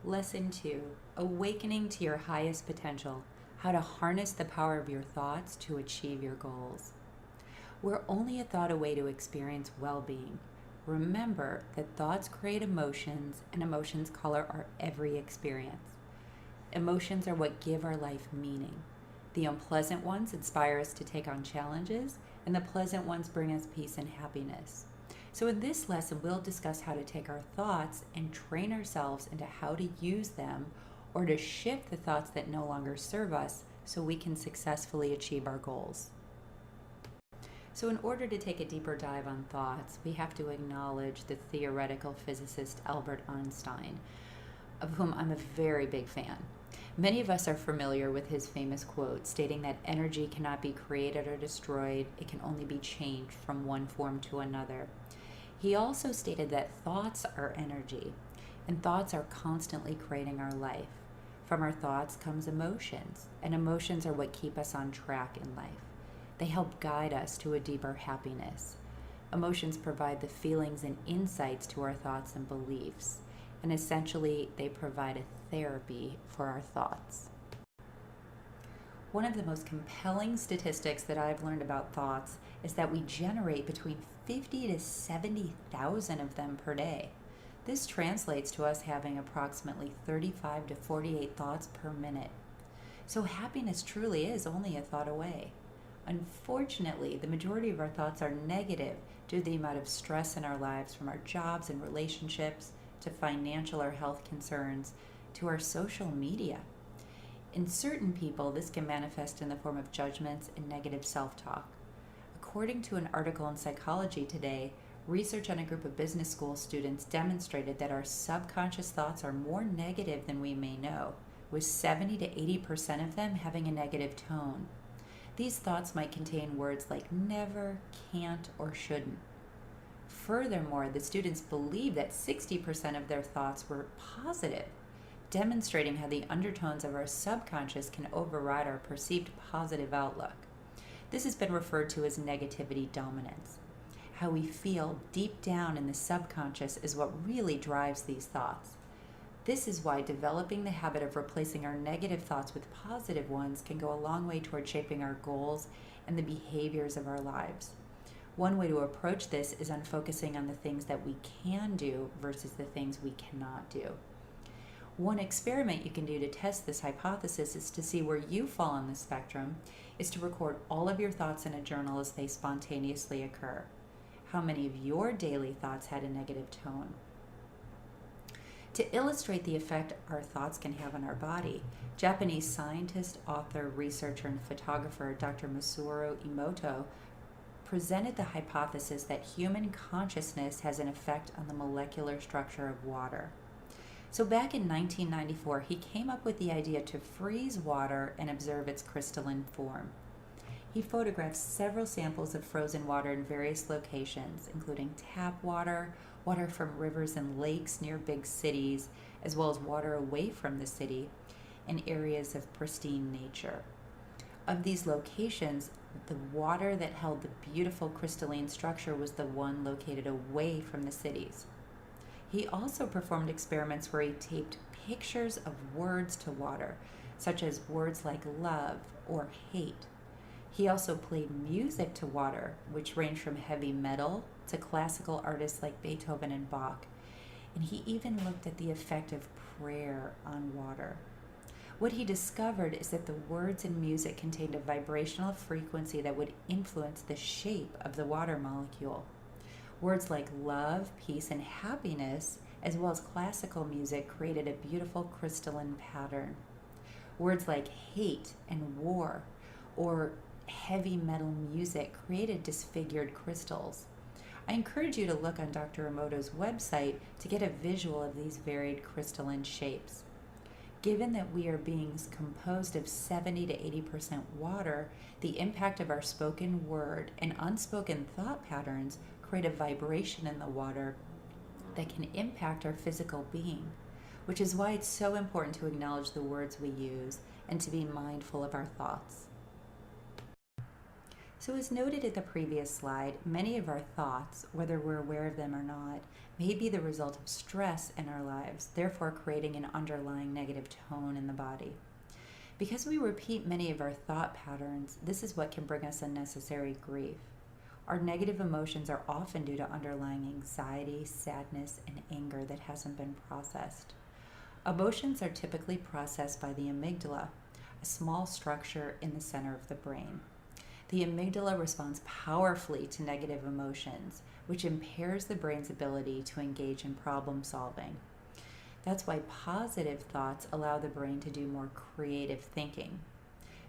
Lesson 2, Awakening to Your Highest Potential, How to Harness the Power of Your Thoughts to Achieve Your Goals. We're only a thought away to experience well-being. Remember that thoughts create emotions, and emotions color our every experience. Emotions are what give our life meaning. The unpleasant ones inspire us to take on challenges, and the pleasant ones bring us peace and happiness. So in this lesson, we'll discuss how to take our thoughts and train ourselves into how to use them or to shift the thoughts that no longer serve us so we can successfully achieve our goals. So in order to take a deeper dive on thoughts, we have to acknowledge the theoretical physicist Albert Einstein, of whom I'm a very big fan. Many of us are familiar with his famous quote stating that energy cannot be created or destroyed, it can only be changed from one form to another. He also stated that thoughts are energy, and thoughts are constantly creating our life. From our thoughts comes emotions, and emotions are what keep us on track in life. They help guide us to a deeper happiness. Emotions provide the feelings and insights to our thoughts and beliefs, and essentially they provide a therapy for our thoughts. One of the most compelling statistics that I've learned about thoughts is that we generate between 50 to 70,000 of them per day. This translates to us having approximately 35 to 48 thoughts per minute. So happiness truly is only a thought away. Unfortunately, the majority of our thoughts are negative due to the amount of stress in our lives, from our jobs and relationships to financial or health concerns to our social media. In certain people, this can manifest in the form of judgments and negative self-talk. According to an article in Psychology Today, research on a group of business school students demonstrated that our subconscious thoughts are more negative than we may know, with 70 to 80% of them having a negative tone. These thoughts might contain words like never, can't, or shouldn't. Furthermore, the students believed that 60% of their thoughts were positive, demonstrating how the undertones of our subconscious can override our perceived positive outlook. This has been referred to as negativity dominance. How we feel deep down in the subconscious is what really drives these thoughts. This is why developing the habit of replacing our negative thoughts with positive ones can go a long way toward shaping our goals and the behaviors of our lives. One way to approach this is on focusing on the things that we can do versus the things we cannot do. One experiment you can do to test this hypothesis is to see where you fall on the spectrum, is to record all of your thoughts in a journal as they spontaneously occur. How many of your daily thoughts had a negative tone? To illustrate the effect our thoughts can have on our body, Japanese scientist, author, researcher, and photographer Dr. Masaru Emoto presented the hypothesis that human consciousness has an effect on the molecular structure of water. So back in 1994, he came up with the idea to freeze water and observe its crystalline form. He photographed several samples of frozen water in various locations, including tap water, water from rivers and lakes near big cities, as well as water away from the city, and areas of pristine nature. Of these locations, the water that held the beautiful crystalline structure was the one located away from the cities. He also performed experiments where he taped pictures of words to water, such as words like love or hate. He also played music to water, which ranged from heavy metal to classical artists like Beethoven and Bach. And he even looked at the effect of prayer on water. What he discovered is that the words and music contained a vibrational frequency that would influence the shape of the water molecule. Words like love, peace, and happiness, as well as classical music, created a beautiful crystalline pattern. Words like hate and war or heavy metal music created disfigured crystals. I encourage you to look on Dr. Emoto's website to get a visual of these varied crystalline shapes. Given that we are beings composed of 70 to 80% water, the impact of our spoken word and unspoken thought patterns create a vibration in the water that can impact our physical being, which is why it's so important to acknowledge the words we use and to be mindful of our thoughts. So, as noted in the previous slide, many of our thoughts, whether we're aware of them or not, may be the result of stress in our lives, therefore creating an underlying negative tone in the body. Because we repeat many of our thought patterns, this is what can bring us unnecessary grief. Our negative emotions are often due to underlying anxiety, sadness, and anger that hasn't been processed. Emotions are typically processed by the amygdala, a small structure in the center of the brain. The amygdala responds powerfully to negative emotions, which impairs the brain's ability to engage in problem solving. That's why positive thoughts allow the brain to do more creative thinking.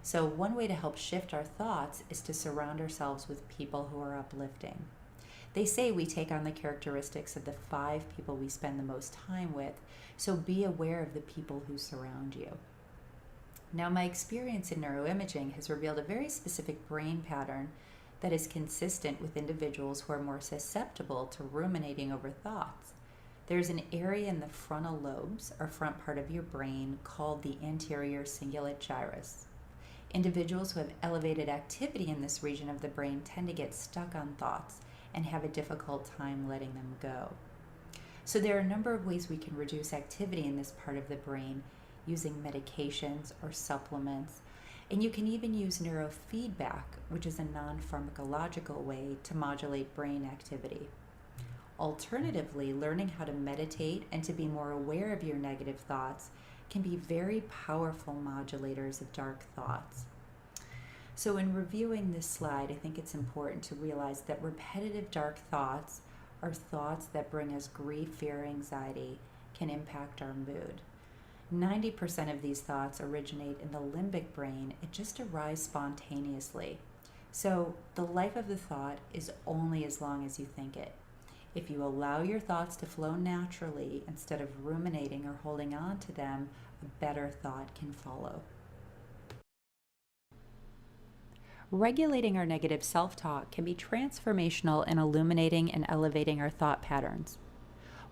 So, one way to help shift our thoughts is to surround ourselves with people who are uplifting. They say we take on the characteristics of the 5 people we spend the most time with, so be aware of the people who surround you. Now, my experience in neuroimaging has revealed a very specific brain pattern that is consistent with individuals who are more susceptible to ruminating over thoughts. There's an area in the frontal lobes, or front part of your brain, called the anterior cingulate gyrus. Individuals who have elevated activity in this region of the brain tend to get stuck on thoughts and have a difficult time letting them go. So there are a number of ways we can reduce activity in this part of the brain using medications or supplements, and you can even use neurofeedback, which is a non-pharmacological way to modulate brain activity. Alternatively, learning how to meditate and to be more aware of your negative thoughts can be very powerful modulators of dark thoughts. So in reviewing this slide, I think it's important to realize that repetitive dark thoughts are thoughts that bring us grief, fear, anxiety, can impact our mood. 90% of these thoughts originate in the limbic brain. It just arrives spontaneously. So the life of the thought is only as long as you think it. If you allow your thoughts to flow naturally instead of ruminating or holding on to them, a better thought can follow. Regulating our negative self-talk can be transformational in illuminating and elevating our thought patterns.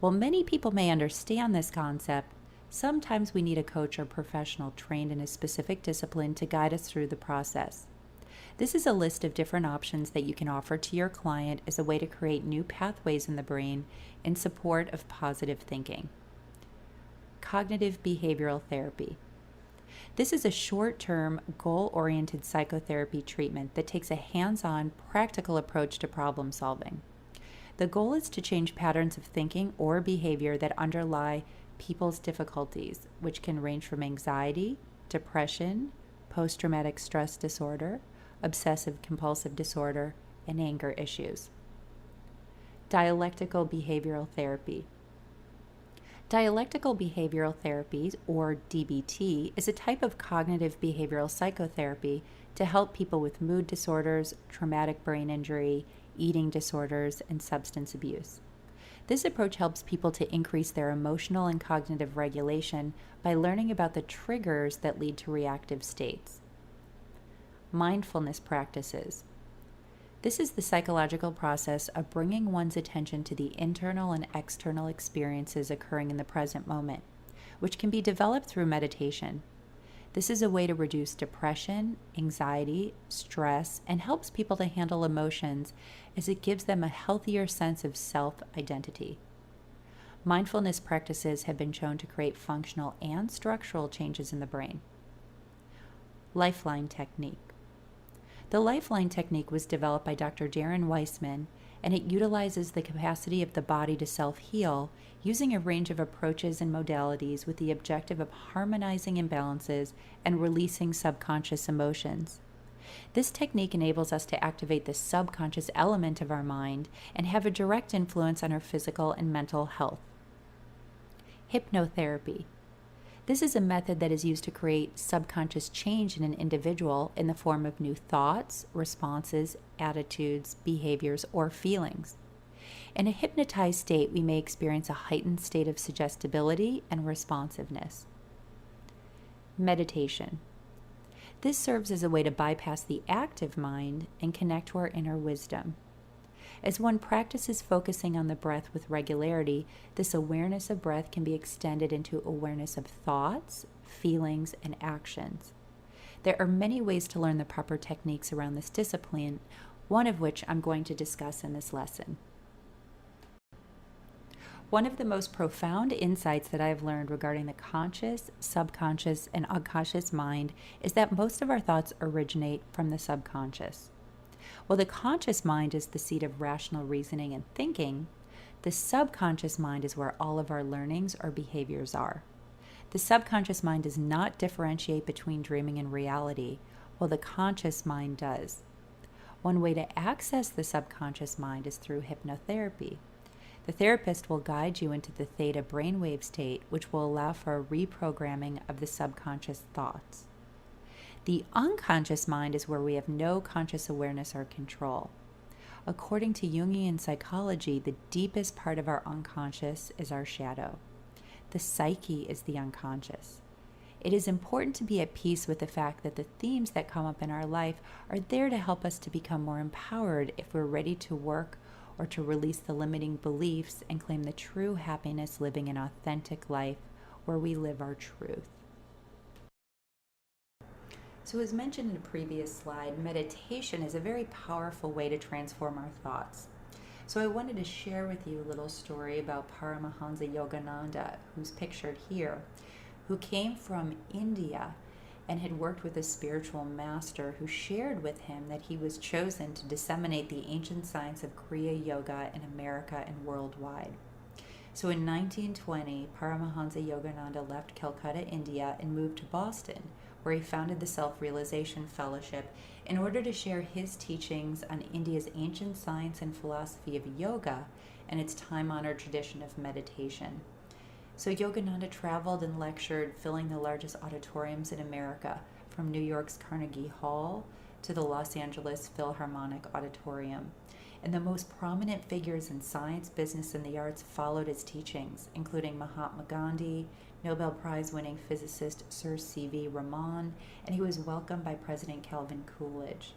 While many people may understand this concept, sometimes we need a coach or professional trained in a specific discipline to guide us through the process. This is a list of different options that you can offer to your client as a way to create new pathways in the brain in support of positive thinking. Cognitive behavioral therapy. This is a short-term, goal-oriented psychotherapy treatment that takes a hands-on, practical approach to problem solving. The goal is to change patterns of thinking or behavior that underlie people's difficulties, which can range from anxiety, depression, post-traumatic stress disorder, obsessive-compulsive disorder, and anger issues. Dialectical behavioral therapy. Dialectical behavioral therapy, or DBT, is a type of cognitive behavioral psychotherapy to help people with mood disorders, traumatic brain injury, eating disorders, and substance abuse. This approach helps people to increase their emotional and cognitive regulation by learning about the triggers that lead to reactive states. Mindfulness practices. This is the psychological process of bringing one's attention to the internal and external experiences occurring in the present moment, which can be developed through meditation. This is a way to reduce depression, anxiety, stress, and helps people to handle emotions as it gives them a healthier sense of self-identity. Mindfulness practices have been shown to create functional and structural changes in the brain. Lifeline Technique. The Lifeline Technique was developed by Dr. Darren Weissman, and it utilizes the capacity of the body to self-heal using a range of approaches and modalities with the objective of harmonizing imbalances and releasing subconscious emotions. This technique enables us to activate the subconscious element of our mind and have a direct influence on our physical and mental health. Hypnotherapy. This is a method that is used to create subconscious change in an individual in the form of new thoughts, responses, attitudes, behaviors, or feelings. In a hypnotized state, we may experience a heightened state of suggestibility and responsiveness. Meditation. This serves as a way to bypass the active mind and connect to our inner wisdom. As one practices focusing on the breath with regularity, this awareness of breath can be extended into awareness of thoughts, feelings, and actions. There are many ways to learn the proper techniques around this discipline, one of which I'm going to discuss in this lesson. One of the most profound insights that I have learned regarding the conscious, subconscious, and unconscious mind is that most of our thoughts originate from the subconscious. While the conscious mind is the seat of rational reasoning and thinking, the subconscious mind is where all of our learnings or behaviors are. The subconscious mind does not differentiate between dreaming and reality, while the conscious mind does. One way to access the subconscious mind is through hypnotherapy. The therapist will guide you into the theta brainwave state, which will allow for a reprogramming of the subconscious thoughts. The unconscious mind is where we have no conscious awareness or control. According to Jungian psychology, the deepest part of our unconscious is our shadow. The psyche is the unconscious. It is important to be at peace with the fact that the themes that come up in our life are there to help us to become more empowered if we're ready to work or to release the limiting beliefs and claim the true happiness living an authentic life where we live our truth. So as mentioned in a previous slide, meditation is a very powerful way to transform our thoughts. So I wanted to share with you a little story about Paramahansa Yogananda, who's pictured here, who came from India and had worked with a spiritual master who shared with him that he was chosen to disseminate the ancient science of Kriya Yoga in America and worldwide. So in 1920, Paramahansa Yogananda left Calcutta, India, and moved to Boston, where he founded the Self-Realization Fellowship in order to share his teachings on India's ancient science and philosophy of yoga and its time-honored tradition of meditation. So Yogananda traveled and lectured, filling the largest auditoriums in America, from New York's Carnegie Hall to the Los Angeles Philharmonic Auditorium. And the most prominent figures in science, business, and the arts followed his teachings, including Mahatma Gandhi, Nobel Prize-winning physicist Sir C.V. Raman, and he was welcomed by President Calvin Coolidge.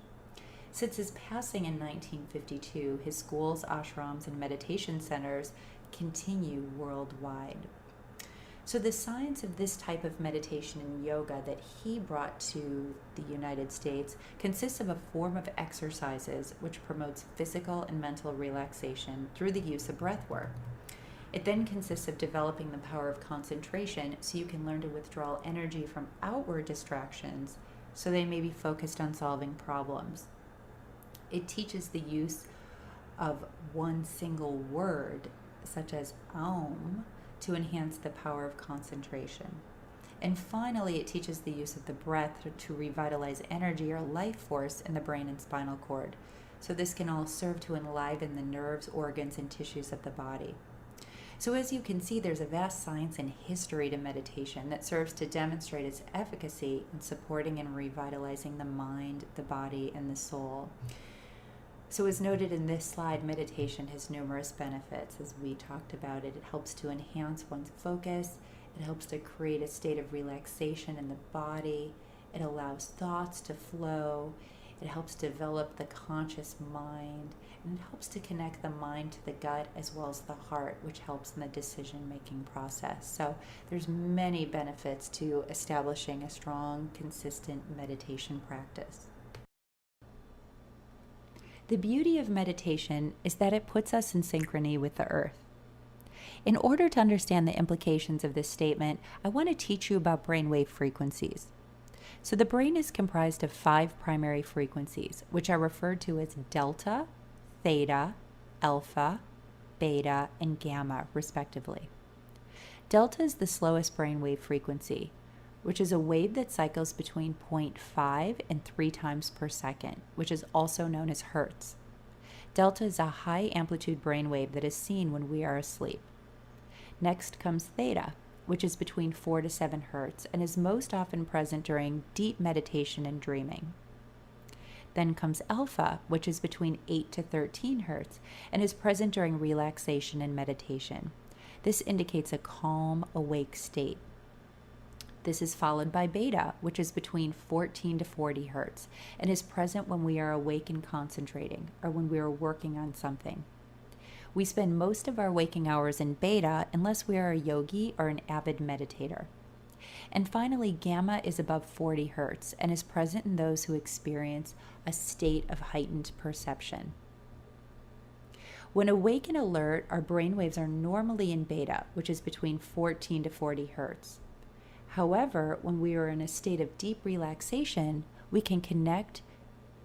Since his passing in 1952, his schools, ashrams, and meditation centers continue worldwide. So the science of this type of meditation and yoga that he brought to the United States consists of a form of exercises which promotes physical and mental relaxation through the use of breath work. It then consists of developing the power of concentration so you can learn to withdraw energy from outward distractions so they may be focused on solving problems. It teaches the use of one single word, such as Aum, to enhance the power of concentration. And finally, it teaches the use of the breath to revitalize energy or life force in the brain and spinal cord. So this can all serve to enliven the nerves, organs, and tissues of the body. So as you can see, there's a vast science and history to meditation that serves to demonstrate its efficacy in supporting and revitalizing the mind, the body, and the soul. So as noted in this slide, meditation has numerous benefits. As we talked about it, it helps to enhance one's focus. It helps to create a state of relaxation in the body. It allows thoughts to flow. It helps develop the conscious mind. And it helps to connect the mind to the gut as well as the heart, which helps in the decision-making process. So there's many benefits to establishing a strong, consistent meditation practice. The beauty of meditation is that it puts us in synchrony with the earth. In order to understand the implications of this statement, I want to teach you about brainwave frequencies. So the brain is comprised of 5 primary frequencies, which are referred to as delta, theta, alpha, beta, and gamma, respectively. Delta is the slowest brainwave frequency, which is a wave that cycles between 0.5 and 3 times per second, which is also known as hertz. Delta is a high amplitude brainwave that is seen when we are asleep. Next comes theta, which is between 4 to 7 hertz and is most often present during deep meditation and dreaming. Then comes alpha, which is between 8 to 13 hertz and is present during relaxation and meditation. This indicates a calm, awake state. This is followed by beta, which is between 14 to 40 hertz and is present when we are awake and concentrating or when we are working on something. We spend most of our waking hours in beta unless we are a yogi or an avid meditator. And finally, gamma is above 40 hertz and is present in those who experience a state of heightened perception. When awake and alert, our brain waves are normally in beta, which is between 14 to 40 hertz. However, when we are in a state of deep relaxation, we can connect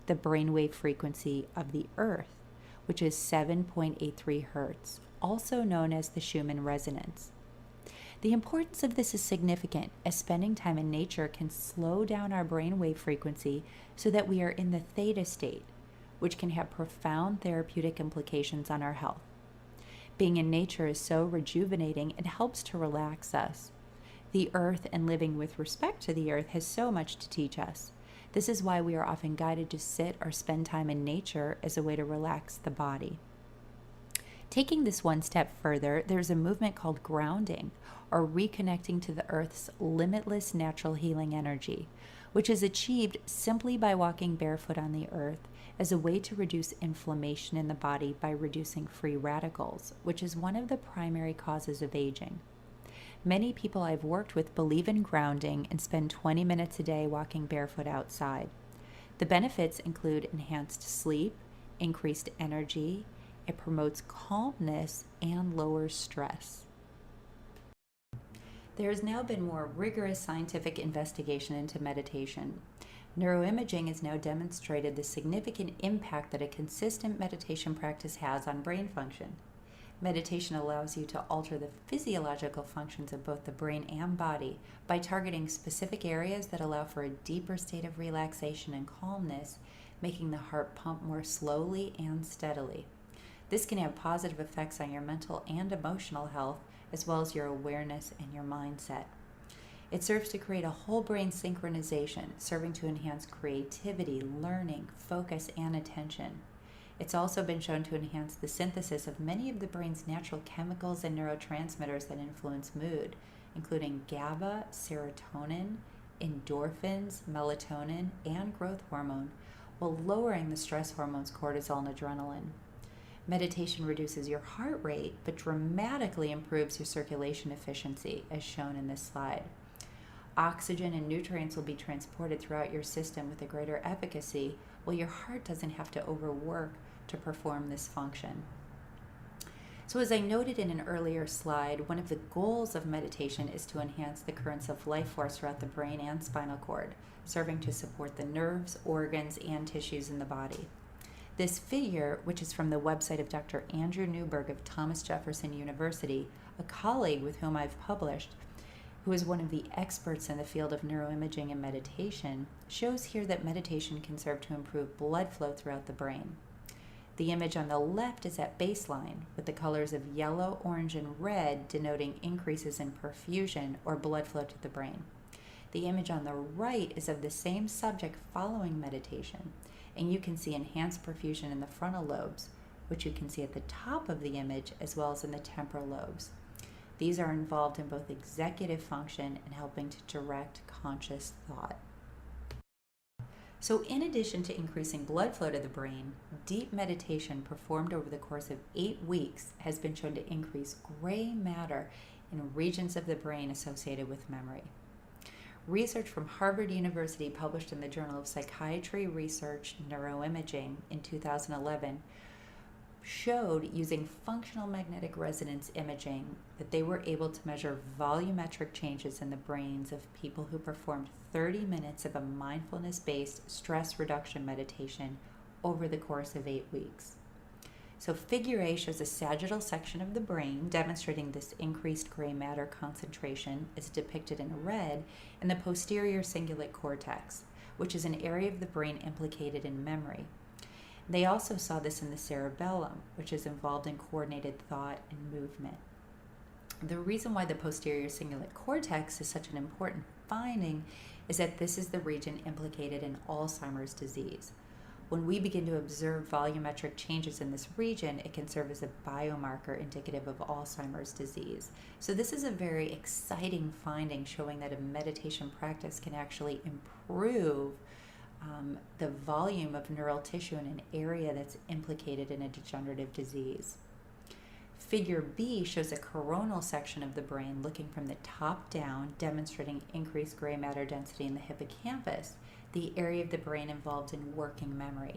the brainwave frequency of the Earth, which is 7.83 hertz, also known as the Schumann resonance. The importance of this is significant, as spending time in nature can slow down our brainwave frequency so that we are in the theta state, which can have profound therapeutic implications on our health. Being in nature is so rejuvenating, it helps to relax us. The Earth and living with respect to the Earth has so much to teach us. This is why we are often guided to sit or spend time in nature as a way to relax the body. Taking this one step further, there's a movement called grounding, or reconnecting to the Earth's limitless natural healing energy, which is achieved simply by walking barefoot on the Earth as a way to reduce inflammation in the body by reducing free radicals, which is one of the primary causes of aging. Many people I've worked with believe in grounding and spend 20 minutes a day walking barefoot outside. The benefits include enhanced sleep, increased energy, it promotes calmness, and lowers stress. There has now been more rigorous scientific investigation into meditation. Neuroimaging has now demonstrated the significant impact that a consistent meditation practice has on brain function. Meditation allows you to alter the physiological functions of both the brain and body by targeting specific areas that allow for a deeper state of relaxation and calmness, making the heart pump more slowly and steadily. This can have positive effects on your mental and emotional health, as well as your awareness and your mindset. It serves to create a whole brain synchronization, serving to enhance creativity, learning, focus, and attention. It's also been shown to enhance the synthesis of many of the brain's natural chemicals and neurotransmitters that influence mood, including GABA, serotonin, endorphins, melatonin, and growth hormone, while lowering the stress hormones cortisol and adrenaline. Meditation reduces your heart rate, but dramatically improves your circulation efficiency, as shown in this slide. Oxygen and nutrients will be transported throughout your system with a greater efficacy, while your heart doesn't have to overwork to perform this function. So as I noted in an earlier slide, one of the goals of meditation is to enhance the currents of life force throughout the brain and spinal cord, serving to support the nerves, organs, and tissues in the body. This figure, which is from the website of Dr. Andrew Newberg of Thomas Jefferson University, a colleague with whom I've published, who is one of the experts in the field of neuroimaging and meditation, shows here that meditation can serve to improve blood flow throughout the brain. The image on the left is at baseline, with the colors of yellow, orange, and red denoting increases in perfusion or blood flow to the brain. The image on the right is of the same subject following meditation, and you can see enhanced perfusion in the frontal lobes, which you can see at the top of the image as well as in the temporal lobes. These are involved in both executive function and helping to direct conscious thought. So in addition to increasing blood flow to the brain, deep meditation performed over the course of 8 weeks has been shown to increase gray matter in regions of the brain associated with memory. Research from Harvard University published in the Journal of Psychiatry Research Neuroimaging in 2011 showed, using functional magnetic resonance imaging, that they were able to measure volumetric changes in the brains of people who performed 30 minutes of a mindfulness-based stress reduction meditation over the course of 8 weeks. So figure A shows a sagittal section of the brain demonstrating this increased gray matter concentration is depicted in red in the posterior cingulate cortex, which is an area of the brain implicated in memory. They also saw this in the cerebellum, which is involved in coordinated thought and movement. The reason why the posterior cingulate cortex is such an important finding is that this is the region implicated in Alzheimer's disease. When we begin to observe volumetric changes in this region, it can serve as a biomarker indicative of Alzheimer's disease. So this is a very exciting finding, showing that a meditation practice can actually improve the volume of neural tissue in an area that's implicated in a degenerative disease. Figure B shows a coronal section of the brain looking from the top down, demonstrating increased gray matter density in the hippocampus, the area of the brain involved in working memory.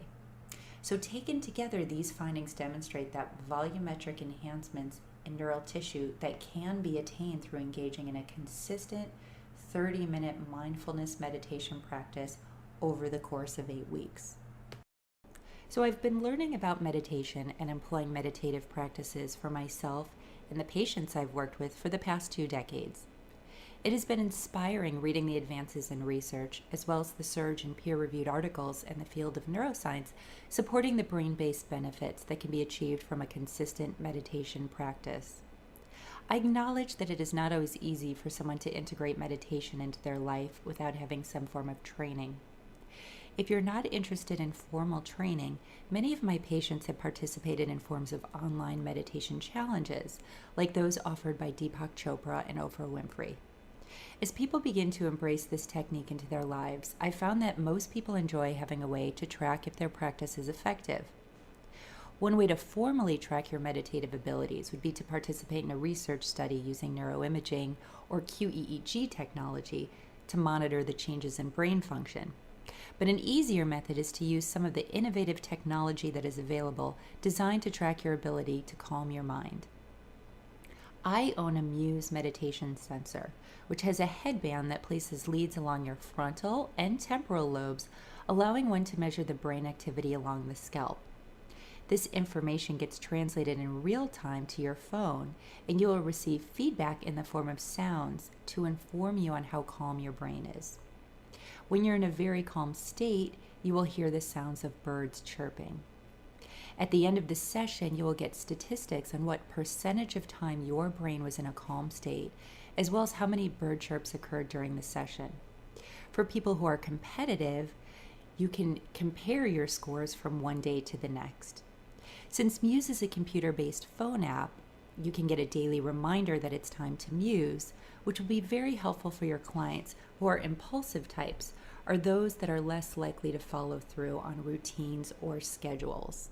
So taken together, these findings demonstrate that volumetric enhancements in neural tissue that can be attained through engaging in a consistent 30-minute mindfulness meditation practice over the course of 8 weeks. So I've been learning about meditation and employing meditative practices for myself and the patients I've worked with for the past 2 decades. It has been inspiring reading the advances in research, as well as the surge in peer-reviewed articles in the field of neuroscience supporting the brain-based benefits that can be achieved from a consistent meditation practice. I acknowledge that it is not always easy for someone to integrate meditation into their life without having some form of training. If you're not interested in formal training, many of my patients have participated in forms of online meditation challenges, like those offered by Deepak Chopra and Oprah Winfrey. As people begin to embrace this technique into their lives, I found that most people enjoy having a way to track if their practice is effective. One way to formally track your meditative abilities would be to participate in a research study using neuroimaging or QEEG technology to monitor the changes in brain function. But an easier method is to use some of the innovative technology that is available designed to track your ability to calm your mind. I own a Muse meditation sensor, which has a headband that places leads along your frontal and temporal lobes, allowing one to measure the brain activity along the scalp. This information gets translated in real time to your phone, and you will receive feedback in the form of sounds to inform you on how calm your brain is. When you're in a very calm state, you will hear the sounds of birds chirping. At the end of the session, you will get statistics on what percentage of time your brain was in a calm state, as well as how many bird chirps occurred during the session. For people who are competitive, you can compare your scores from one day to the next. Since Muse is a computer-based phone app, you can get a daily reminder that it's time to muse, which will be very helpful for your clients who are impulsive types or those that are less likely to follow through on routines or schedules.